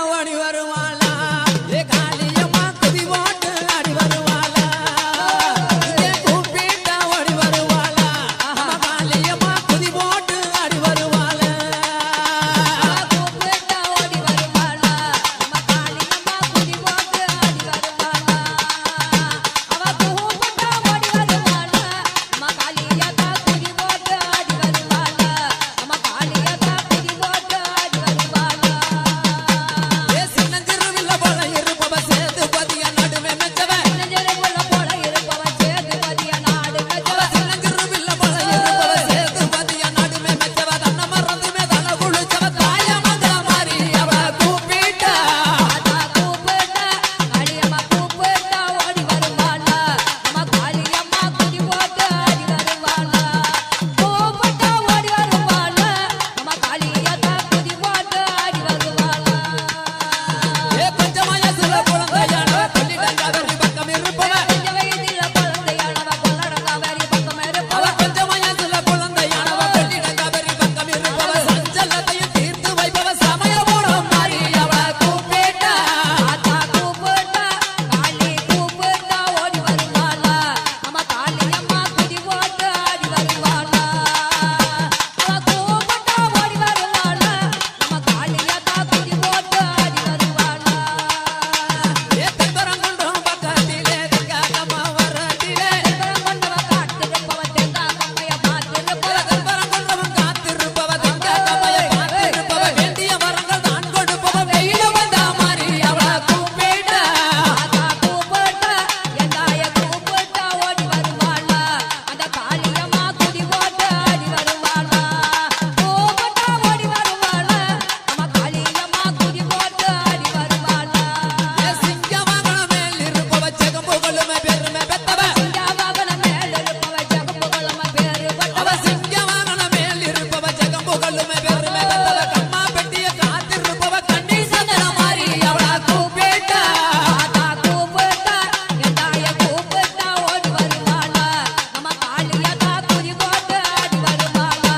ஓடி வருவாளா ஏ காளியம்மா குதி போட்டு ஆடி வருவாளா ஏ கூப்பிட்டா ஓடி வருவாளா அம்மா காளியம்மா குதி போட்டு ஆடி வருவாளா கூப்பிட்டா ஓடி வருவாளா அம்மா காளியம்மா குதி போட்டு ஆடி வருவாளா அவ கூப்பிட்டா ஓடி வருவாளா அம்மா காளியத்தா குதி போட்டு ஆடி வருவாளா அம்மா காளியத்தா குதி போட்டு ஆடி வருவாளா ஏ சின்னஞ்சிறுவில்ல போல இருப்பவ சேதுபதிய நடுவே மெச்சவ சின்னஞ்சிறுவில்ல போல இருப்பவ சேதுபதிய நாடு மெச்சவ சின்னஞ்சிறுவில்ல போல இருப்பவ சேதுபதிய நடுவே மெச்சவ தன்ன மறந்துமே தல குளிச்சவ தாய மக மாறி அவ கூப்பிட்டா ஆத்தா கூப்பிட்டா காளியம்மா கூப்பிட்டா ஓடி வருவாளா அம்மா காளியம்மா குதி போட்டு ஆடி வருவாளா கூப்பிட்டா ஓடி வருவாளா அம்மா காளியத்தா குதி போட்டு ஆடி வருவாளா ஏ பஞ்சமாய சில குழந்தையான கொள்ளிடங்க வெறி பக்கம் இருப்பவ கொஞ்ச வயதில குழந்தையானவ கொள்ளடங்க வெறி பக்கம் இருப்பவ பஞ்சமாய சில குழந்தையானவ கொள்ளிடங்க வெறி பக்கம் இருப்பவ சஞ்சலத்தையும் தீர்த்து வைப்பவ சமயபுரம் மாறி அவ கூப்பிட்டா ஆத்தா கூப்பிட்டா காளி கூப்பிட்டா ஓடி வருவாளா அம்மா காளியம்மா குதி போட்டு ஆடி வருவாளா அவ கூப்பிட்டா ஓடி வருவாளா அம்மா காளியத்தா குதி போட்டு ஆடி வருவாளா ஏ தென்பரங்குன்றம் பக்கத்திலே திங்காகமா வரட்டிலே கொண்டவ காத்திருப்பவ தெங்கா கம்மைய பார்த்திருப்பவ தென்பரங்குன்றம் காத்திருப்பவ திங்காகமைய பார்த்திருப்பவ வேண்டிய வரங்கள் தான் கொடுப்பவ வெயில வந்தா மாறி அவ கூப்பிட்டா ஆத்தா கூப்பிட்டா எந்தாய கூப்பிட்டா ஓடி வருவாளா அந்த காளியம்மா குதி போட்டு ஆடி வருவாளா கூப்பிட்டா ஓடி வருவாளா அம்மா காளியம்மா குதி போட்டு ஆடி வருவாளா ஏ சிங்கமகன மேல் இருப்பவ ஜெகம்புகளுமே பெருமை பெத்தவ சிங்காவாகன மேல இருப்பவ ஜகம்புகளம பேரு அவ பட்டவ சிங்கமகன மேல் இருப்பவ ஜெகம்புகளுமே பெருமை பெத்தவ கம்மா பெட்டிய காத்திருப்பவ கண்ணி சந்தன மாறி அவ கூப்பிட்டா ஆத்தா கூப்பிட்டா எந்தாய கூப்பிட்டா ஓடி வருவாளா அம்மா காளியத்தா குதி போட்டு ஆடி வருவாளா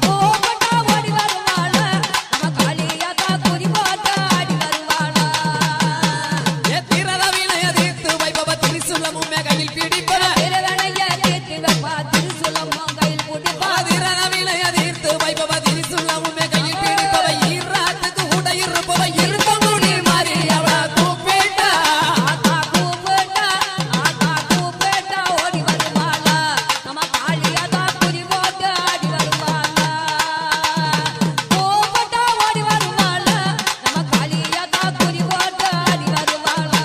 கூப்பிட்டா ஓடி வருவாளா அம்மா காளியத்தா குதி போட்டு ஆடி வருவாளா ஏ திரள வினய தீர்த்து வைப்பவ திரிசூலமும் கையில் பிடிப்பவ திருவனைய தீர்த்து வைப்பா திருசுலமும் கையில் பிடிப்பா திரள வினய தீர்த்து வைப்பவ திரிசூலமும் கையில் பிடிப்பவ ஈராத்துக்கு உடை இருப்பவ இருக்க முடி மாறி அவ கூப்பிட்டா ஆத்தா கூப்பிட்டா ஓடி வருவாளா அம்மா காளியத்தா குதி போட்டு ஆடி வருவாளா கூப்பிட்டா ஓடி வருவாளா நம்ம காளியத்தா குதி போட்டு ஆடி வருவாளா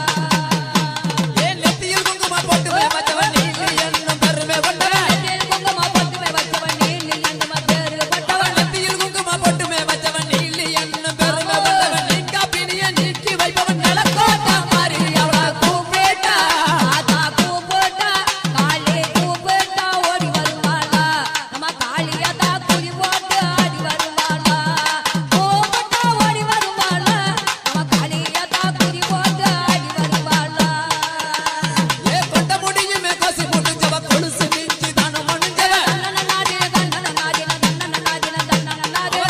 ஏ நெத்தியில் குங்குமம் போட்டு வச்சவன் நீலி என்னும் பெருமை கொண்டவன் நெத்தியில் குங்குமம் போட்டுமே வச்சவன் நீலி என்னும் பேரு பட்டவன் நெத்தியில் குங்குமம் போட்டு வச்சவன் நீலி என்னும் பெருமை கொண்டவன் நீக்கா பிணிய நீக்கி வைப்பவன் நிலக்கோட்டா மாறி அவ கூப்பிட்டா ஆத்தா கூப்பிட்டா காளி கூப்பிட்டா ஓடி வருவாளா நம்ம காளியத்தா குதி போட்டு ஆடி வருவாளா கூப்பிட்டா ஓடி வருவாளா நம்ம காளியத்தா குதி போட்டு ஆடி வருவாளா ஏ கொண்ட முடியுமே கோசி முடிஞ்சவ கொலுசு மிஞ்சி தானும் முடிஞ்சவ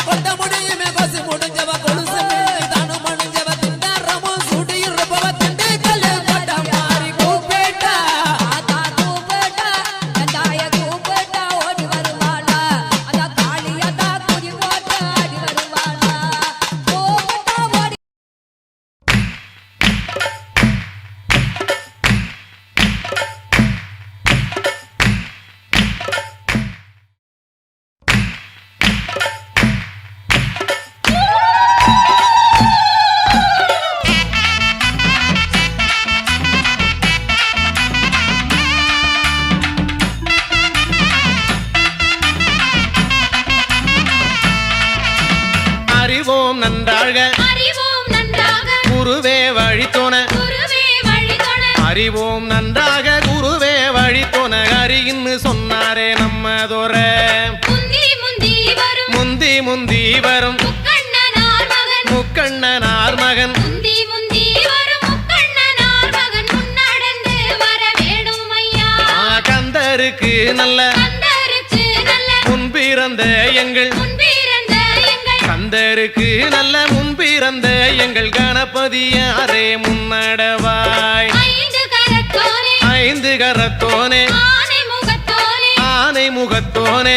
கொண்ட முடியுமே கோசி முடிஞ்சவ கொலுசு மிஞ்சி தானும் முடிஞ்சவ திண்டாரமும் சுடி இருப்பவ திண்டு கல்லு பட்ட மாறி கூப்பிட்டா ஆத்தா கூப்பிட்டா எந்தாய கூப்பிட்டா ஓடி வருவாளா அந்த காளியத்தா குதி போட்டு ஆடி வருவாளா கூப்பிட்டா ஓடி அறிவோம் நன்றாக அறிவோம் நன்றாக குருவே வழித்தோன குருவே வழிதொட அறிவோம் நன்றாக குருவே வழித்தோன அறியின்னு சொன்னாரே நம்மதோர முந்தி முந்தி வரும் முந்தி முந்தி வரும் முக்கண்ணனார் மகன் முக்கண்ணனார் மகன் முந்தி முந்தி வரும் முக்கண்ணனார் மகன் முன்னடந்து வர வேணும் ஐயா கந்தருக்கு நல்ல கந்தரிச்சு நல்ல முன்பிறந்த எங்கள் முன்பிறந்த எங்கள் கந்தருக்கு நல்ல முன்பிறந்த எங்கள் கணபதியாரே முன்னடவாய். ஐந்து கரத்தோனே ஆனை முகத்தோனே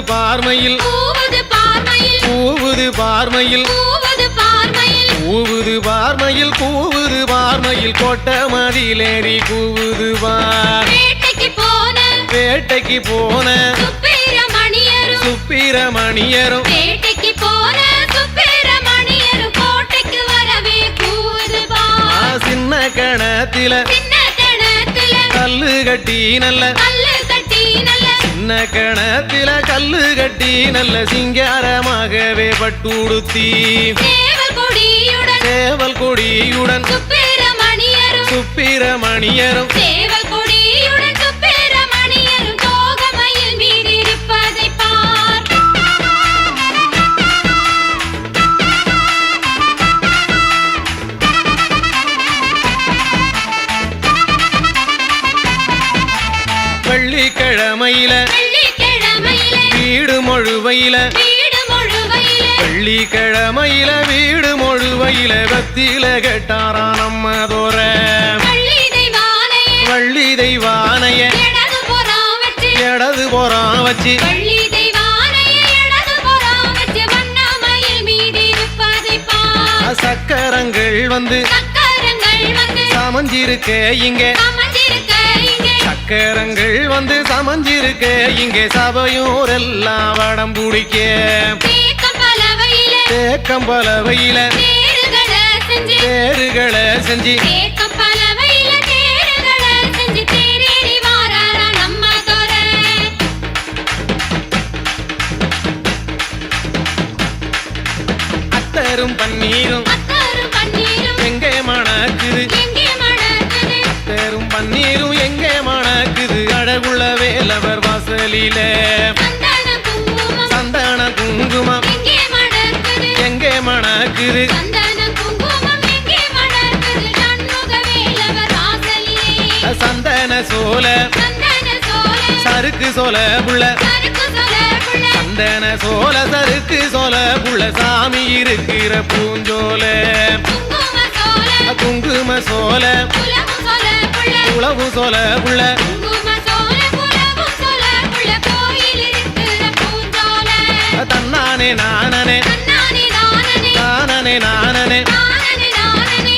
பார்மையில் கூவுது பார்மையில் கூவுது பார்மையில் கூவுது பார்மையில் கோட்ட மதிலேறி கூவுது பார். வேட்டைக்கு போன சுப்பிரமணியரும் சின்ன கணத்தில கல்லு கட்டி நல்ல சின்ன கணத்தில கல்லு கட்டி நல்ல சிங்காரமாகவே பட்டுடுத்தி சேவல் கொடியுடன் சுப்பிரமணியரும் வெள்ளிக்கிழமையில வீடு மொழுவையில வெள்ளிக்கிழமையில வீடு மொழுவையில பத்தில கேட்டாரா நம்ம தோற வள்ளி தெய்வானைய இடது போறான் வச்சு சக்கரங்கள் வந்து சமஞ்சிருக்க இங்க சக்கரங்கள் வந்து சமஞ்சிருக்க இங்கே சபையோர் எல்லாம் வடம் பிடிக்க தேக்கம் பலவையில தேருகளை செஞ்சு அத்தரும் பன்னீரும் எங்கே மணக்குது அத்தரும் பன்னீரும் எங்கே மணக்குது அழகுள்ள வேலவர் வாசலில சந்தன குங்குமம் எங்கே மணக்குது சந்தன சோல சருக்கு சோல புள்ள சந்தன சோல சருக்கு சோல புள்ள சாமி இருக்கிற பூஞ்சோல குங்கும சோல உளவு சோல புள்ள தன்னானே நானனே நானனே நானனே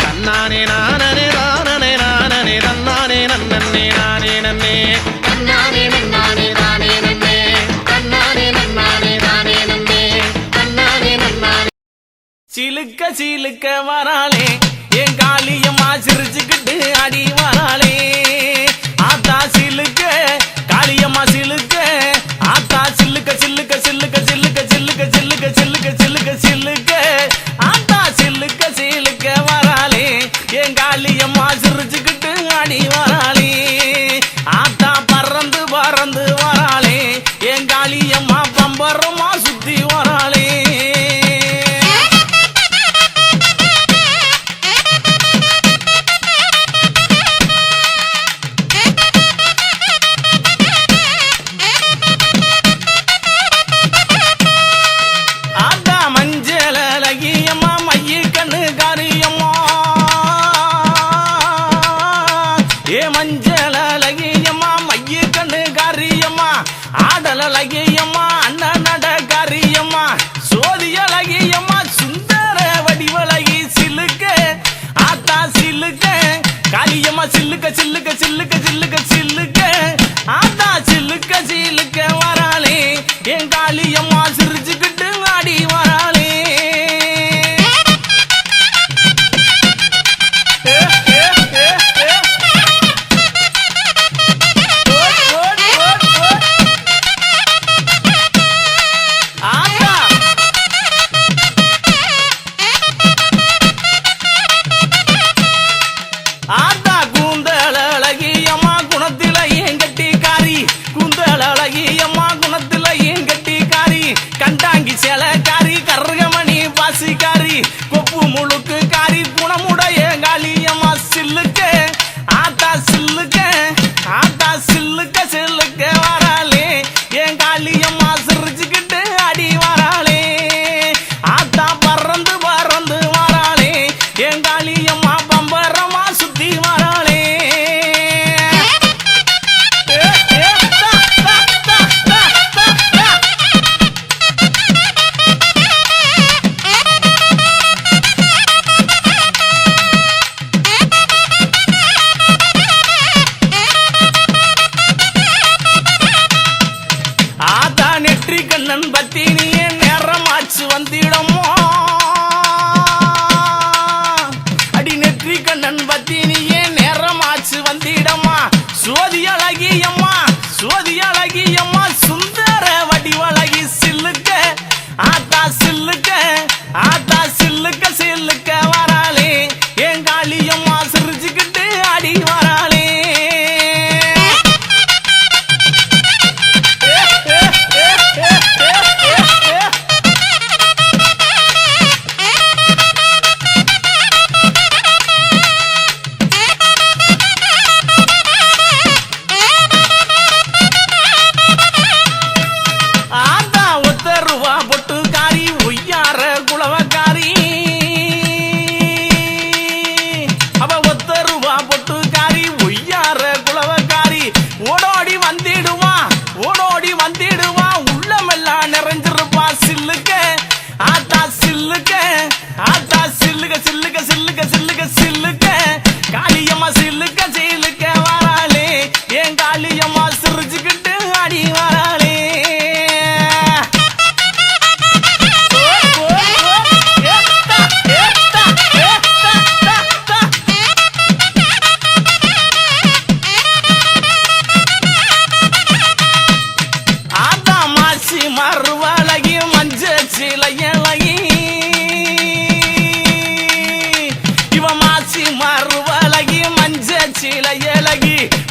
தன்னானே நானனே நானனே நானனே தன்னானே நன்னே நானே நன்னே தன்னானே நன்னானே நானே நன்னே தன்னானே நன்னானே நானே நன்னே தன்னானே நன்னானே. சிலுக்க சிலுக்க வராளே என் காளியம்மா சிரிச்சுக்கிட்டு அடி வராளே ஆத்தா சிலுக்க காளியம்மா சிலுக்க ஆத்தா சில்லுக்க சில்லுக்க சில்லுக்க சில்லுக்க சில்லுக்க சில்லுக்க சில்லுக்க சில்லுக்க சில்லுக்க ஆத்தா சில்லுக்க சிலுக்க வராளே என் காளியம்மா சிரிச்சுக்கிட்டு அடி வராளே ஆத்தா பறந்து பறந்து வராளே என் காளியம்மா பம்பரமா சுத்தி வராளே. கண்டாங்கி சேலக்காரி கருகமணி பாசிக்காரி கொப்பு முழுக்கு காரி குணமுடைய காளியம்மா சில்லுக்க ஆத்தா சில்லுக்க ஆத்தா சில்லுக்க சில்லுக்க வராளே என் காளியம்மா சிரிச்சுக்கிட்டு அடி வராளே ஆத்தா பறந்து பறந்து வராளே என் காளியம்மா பம்பரமா சுத்தி வராளே கண்ணன் பத்தினியே நேரமாச்சு வந்திடமோ அடி நெற்றி கண்ணன் பத்தினியே நேரமாச்சு வந்திடமா சோதி அழகியம்மா சோதி அழகியம்மா சுந்தர வடிவழகி சில்லுக்க ஆத்தா சில்லுக்க ஆத்தா சில்லுக்க சில்லுக்க வராளே என் காளியம்மா சிரிச்சுக்கிட்டு அடி வராளே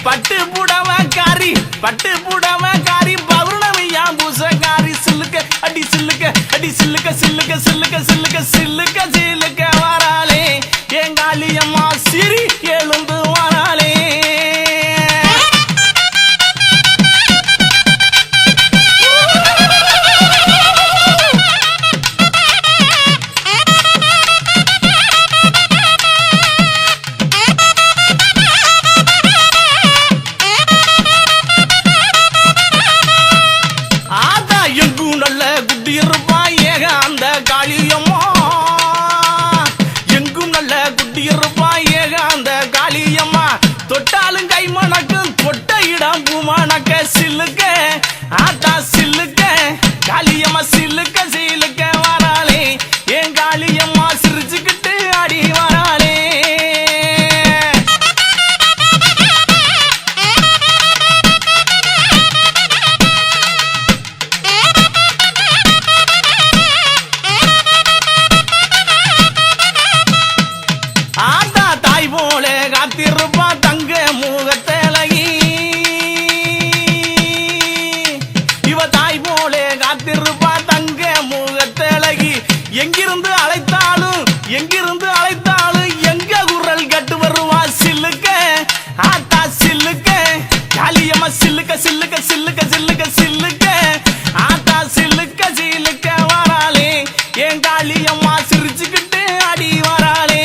பட்டு புடவக்காரி பட்டு புடவக்காரி பௌர்ணமியா பூசக்காரி சில்லுக்க அடி சில்லுக்க அடி சில்லுக்க சில்லுக்க சில்லுக்க சில்லுக்க சில்லுக்க சில்லுக்க வராளே என் காளியம்மா சிரி எழுந்து வராளே தொட்டாலும் கை மணக்கும் தொட்ட இடம் பூமணக்க சில்லுக்க ஆத்தா சில்லுக்க காளியம்மா சில்லுக்க சில்லுக்க வராளே என் காளியம்மா சிரிச்சுக்கிட்டு அடி வராளே ஆத்தா தாய் போல காத்திருப்பா தங்க முகத்தழகி இவ தாய் போல காத்திருப்பா தங்க முகத்தழகி எங்கிருந்து அழைத்தாலும் எங்க குரல் கட்டு வருவா சில்லுக்க ஆத்தா சில்லுக்க காளியம்மா சில்லுக்க சில்லுக்க சில்லுக்க சில்லுக்க சில்லுக்க ஆத்தா சில்லுக்க சில்லுக்க வராளே என் காளியம்மா சிரிச்சுக்கிட்டு அடி வராளே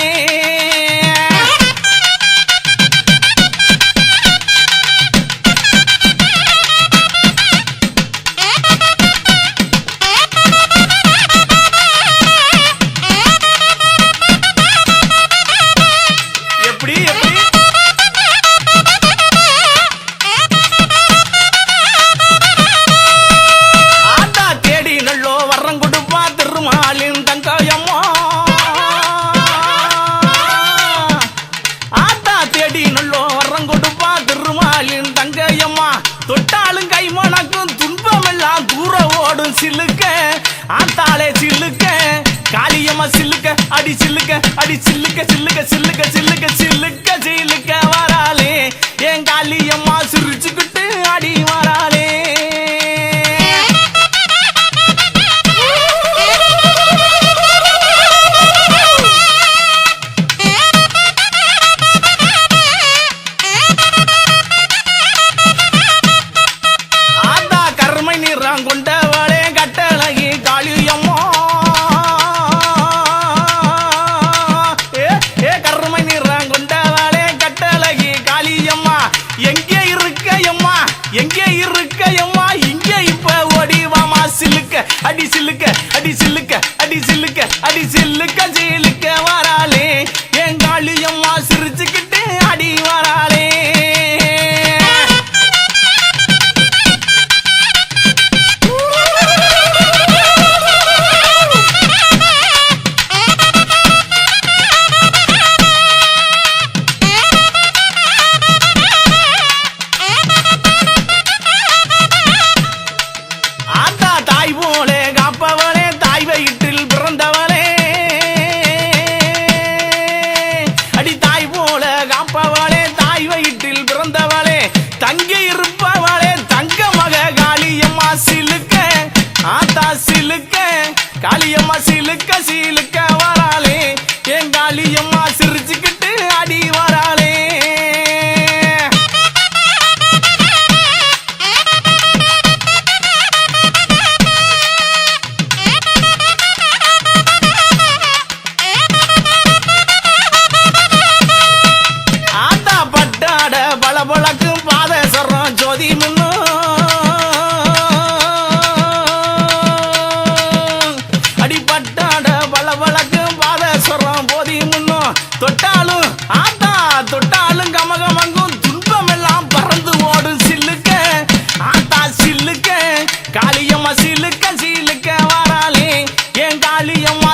தொட்டாலும் கை மணக்கும் துன்பமெல்லாம் தூர ஓடும் சில்லுக்க ஆத்தாளே சில்லுக்க காளியம்மா சில்லுக்க அடி சில்லுக்க அடி சில்லுக்க சில்லுக்க சில்லுக்க சில்லுக்க சில்லுக்க சில்லுக்க வராளே என் காளியம்மா சிரிச்சுக்கிட்டு அடி வராளே சில்லுக்க அடி சில்லுக்க அடி சில்லுக்க சில்லுக்க வராளே என் காளியம்மா சிரிச்சுக்கிட்டு அடி வராளே காளியம்மா சிலுக்க சிலுக்க வராளே என் காளியம்மா சிரிச்சுக்கிட்டு அடி வராளே ஆத்தா பட்டாட பளபளக்கும் பாத சொல்றோம் ஜோதி முன்னும் தொட்டாலும் ஆத்தா தொட்டாலும் கமகமங்கும் துன்பம் எல்லாம் பறந்து ஓடும் சில்லுக்க ஆத்தா சில்லுக்க காளியம்மா சிலுக்க சிலுக்க வராளே என் காளியம்மா